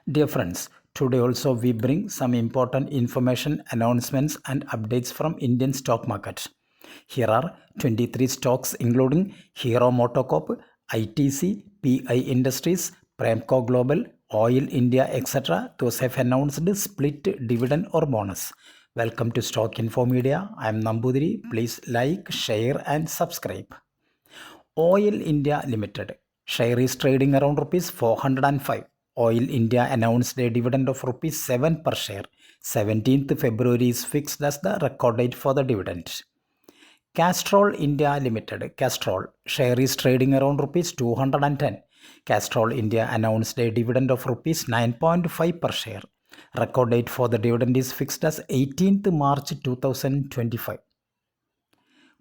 Dear friends, today also we bring some important information, announcements and updates from Indian stock market. Here are 23 stocks including Hero MotoCorp, ITC, PI Industries, Premco Global, Oil India, etc. Those have announced split dividend or bonus. Welcome to Stock Info Media. I am Nambudiri. Please like, share and subscribe. Oil India Limited. Share is trading around rupees 405. Oil India announced a dividend of rupees 7 per share. 17th February is fixed as the record date for the dividend. Castrol India Limited. Castrol. Share is trading around rupees 210. Castrol India announced a dividend of rupees 9.5 per share. Record date for the dividend is fixed as 18th March 2025.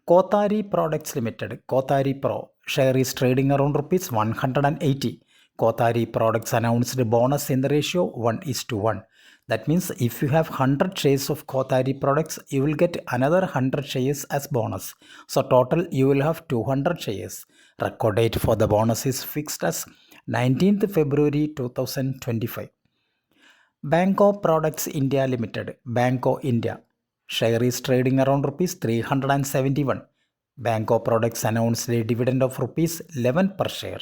Kothari Products Limited, Kothari Pro, share is trading around rupees 180. Kothari Products announced a bonus in the ratio 1:1. That means if you have 100 shares of Kothari Products, you will get another 100 shares as bonus. So total you will have 200 shares. Record date for the bonus is fixed as 19th February 2025. Banco Products India Limited, Banco India. Share is trading around rupees 371. Banco Products announced a dividend of rupees 11 per share.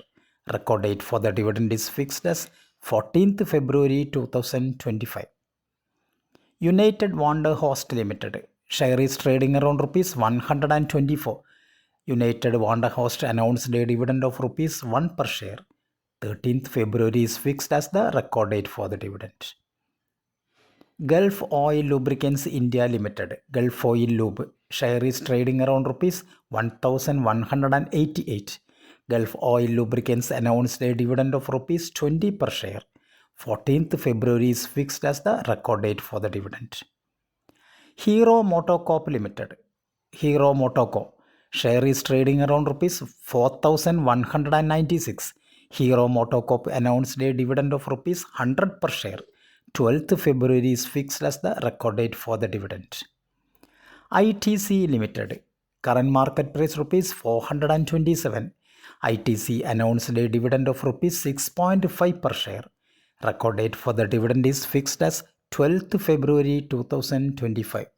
Record date for the dividend is fixed as 14th February 2025. United Wonder Host Limited. Share is trading around rupees 124. United Wonder Host announced a dividend of rupees 1 per share. 13th February is fixed as the record date for the dividend. Gulf Oil Lubricants India Limited, Gulf Oil Lube, share is trading around rupees 1188. Gulf Oil Lubricants announced a dividend of rupees 20 per share. 14th February is fixed as the record date for the dividend. Hero MotoCorp Limited, Hero MotoCorp, share is trading around rupees 4196. Hero MotoCorp announced a dividend of rupees 100 per share. 12th February is fixed as the record date for the dividend. ITC Limited, current market price rupees 427. ITC announced a dividend of rupees 6.5 per share. Record date for the dividend is fixed as 12th February 2025.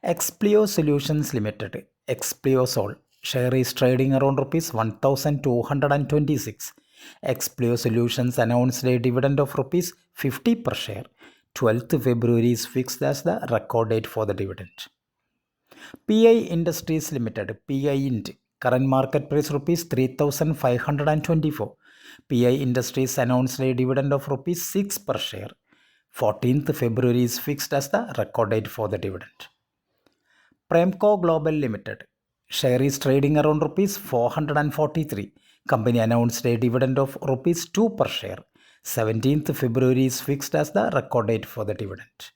Explio Solutions Limited, Expliosol, share is trading around rupees 1226. Explio Solutions announced a dividend of rupees 50 per share. 12th February is fixed as the record date for the dividend. PI Industries Limited, PI Int, current market price rupees 3524. PI Industries announced a dividend of rupees 6 per share. 14th February is fixed as the record date for the dividend. Premco Global Limited, share is trading around rupees 443. Company announced a dividend of rupees 2 per share. 17th February is fixed as the record date for the dividend.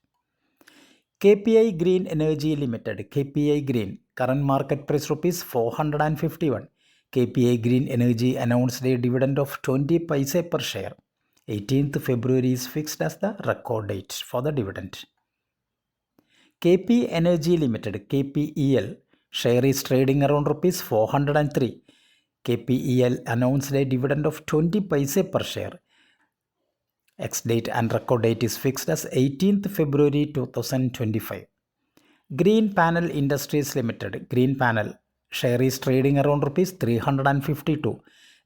KPI Green Energy Limited, KPI Green, current market price rupees 451. KPI Green Energy announced a dividend of 20 paise per share. 18th February is fixed as the record date for the dividend. KP Energy Limited, KPEL, share is trading around rupees 403. KPEL announced a dividend of 20 paise per share. Ex-date and record date is fixed as 18th February 2025. Green Panel Industries Limited, Green Panel, share is trading around rupees 352.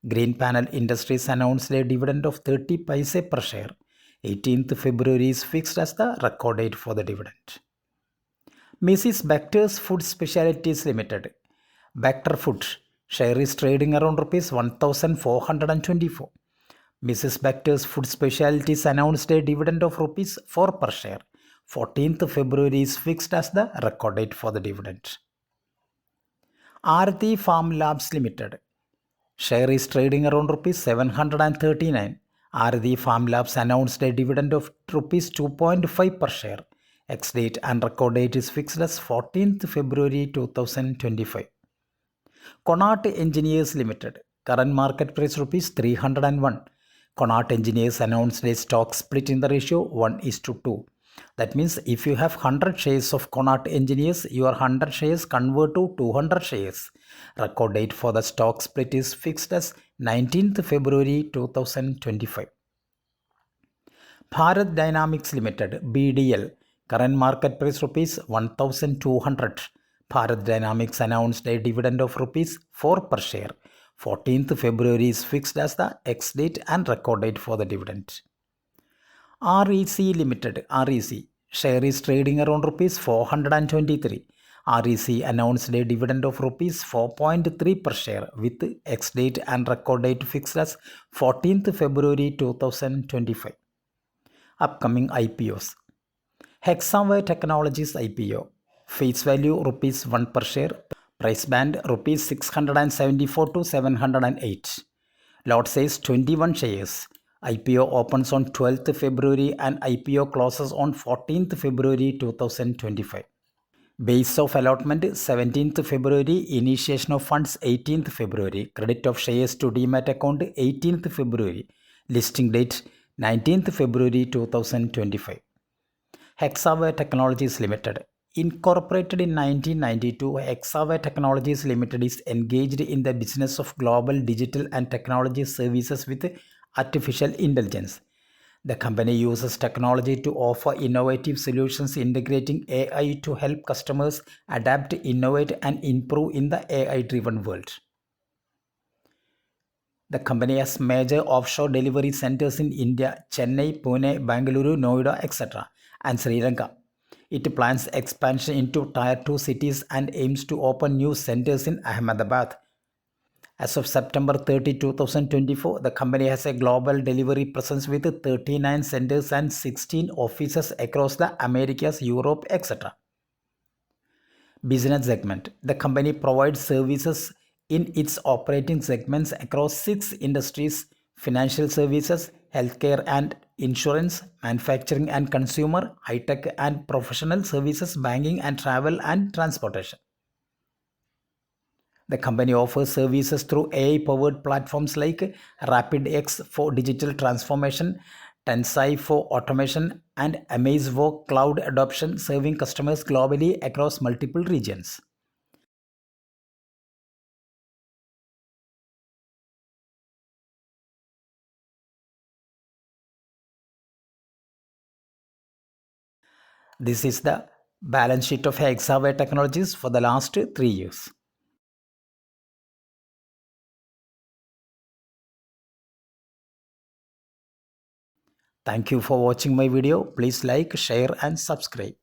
Green Panel Industries announced a dividend of 30 paise per share. 18th February is fixed as the record date for the dividend. Mrs. Bector's Food Specialities Limited, Bector Foods, share is trading around rupees 1424. Mrs. Bector's Food Specialities announced a dividend of rupees 4 per share. 14th February is fixed as the record date for the dividend. Aarti Farm Labs Limited, share is trading around rupees 739. Aarti Farm Labs announced a dividend of rupees 2.5 per share. Ex-date and record date is fixed as 14th February 2025. Connaught Engineers Limited, current market price rupees 301. Connaught Engineers announced a stock split in the ratio 1:2. That means if you have 100 shares of Connaught Engineers, your 100 shares convert to 200 shares. Record date for the stock split is fixed as 19th February 2025. Bharat Dynamics Limited BDL, current market price rupees 1200. Bharat Dynamics announced a dividend of rupees 4 per share. 14th February is fixed as the ex-date and record date for the dividend. REC Limited, REC, share is trading around rupees 423. REC announced a dividend of rupees 4.3 per share with ex-date and record date fixed as 14th February 2025. Upcoming IPOs. Hexaware Technologies IPO. Face value rupees 1 per share. Price band rupees 674 to 708. Lot size 21 shares. IPO opens on 12th February and IPO closes on 14th February 2025. Base of allotment 17th February, initiation of funds 18th February, credit of shares to demat account 18th February, listing date 19th February 2025. Hexaware Technologies Limited. Incorporated in 1992, Hexaware Technologies Limited is engaged in the business of global digital and technology services with artificial intelligence. The company uses technology to offer innovative solutions integrating AI to help customers adapt, innovate, and improve in the AI-driven world. The company has major offshore delivery centers in India, Chennai, Pune, Bangalore, Noida, etc., and Sri Lanka. It plans expansion into Tier 2 cities and aims to open new centers in Ahmedabad. As of September 30, 2024, the company has a global delivery presence with 39 centers and 16 offices across the Americas, Europe, etc. Business segment. The company provides services in its operating segments across 6 industries: financial services, healthcare and insurance, manufacturing and consumer, high-tech and professional services, banking and travel and transportation. The company offers services through AI-powered platforms like RapidX for digital transformation, Tensai for automation, and Amaze for cloud adoption, serving customers globally across multiple regions. This is the balance sheet of Hexaware Technologies for the last 3 years. Thank you for watching my video. Please like, share and subscribe.